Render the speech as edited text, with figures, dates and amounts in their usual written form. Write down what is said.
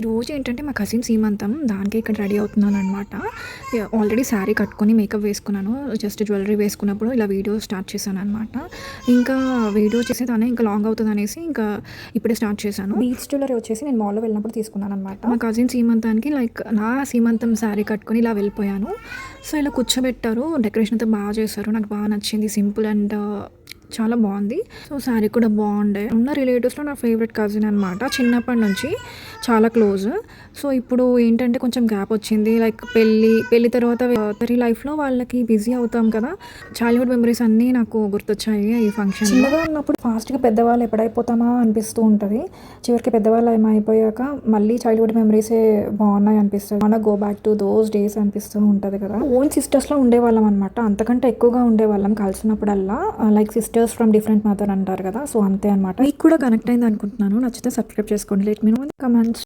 రోజు ఏంటంటే మా కజిన్ సీమంతం దానికే ఇక్కడ రెడీ అవుతున్నాననమాట. ఆల్రెడీ శారీ కట్టుకొని మేకప్ వేసుకున్నాను. జస్ట్ జ్యువెలరీ వేసుకున్నప్పుడు ఇలా వీడియో స్టార్ట్ చేశాననమాట. ఇంకా వీడియో చేసేదాన్ని ఇంకా లాంగ్ అవుతుందనేసి ఇంకా ఇప్పుడే స్టార్ట్ చేశాను. బీచ్ జ్యువెలరీ వచ్చేసి నేను మాల్‌లో వెళ్ళినప్పుడు తీసుకున్నాననమాట. మా కజిన్ సీమంతానికి నా సీమంతం శారీ కట్టుకొని ఇలా వెళ్ళిపోయాను. సో, ఇలా కూర్చోబెట్టారు. డెకరేషన్ అంతా బాగా చేశారు. నాకు బాగా నచ్చింది. సింపుల్ అండ్ చాలా బాగుంది. సో, శారీ కూడా బాగుండే. ఉన్న రిలేటివ్స్‌లో నా ఫేవరెట్ కజిన్ అనమాట. చిన్నప్పటి నుంచి చాలా క్లోజ్. సో, ఇప్పుడు ఏంటంటే కొంచెం గ్యాప్ వచ్చింది. లైక్ పెళ్లి తర్వాత అందరి లైఫ్‌లో వాళ్ళకి బిజీ అవుతాం కదా! చైల్డ్‌హుడ్ మెమరీస్ అన్నీ నాకు గుర్తొచ్చాయి ఈ ఫంక్షన్‌లో. చిన్నగా ఉన్నప్పుడు ఫాస్ట్‌గా పెద్దవాళ్ళు ఎప్పుడైపోతామా అనిపిస్తూ ఉంటది. చివరికి పెద్దవాళ్ళు అయిపోయాక మళ్ళీ చైల్డ్‌హుడ్ మెమరీసే బాగున్నాయి అనిపిస్తది. I want go back to those days అనిపిస్తూ ఉంటది కదా! ఓన్ సిస్టర్స్‌లో ఉండేవాళ్ళం అనమాట. అంతకంటే ఎక్కువగా ఉండేవాళ్ళం కలిసినప్పుడల్లా. Like sisters from different mother అంటారు కదా! సో, అంతే అనమాట. మీకు కూడా కనెక్ట్ అయింది అనుకుంటున్నాను. నచ్చితే సబ్స్క్రైబ్ చేసుకోండి. Let me know in the comments.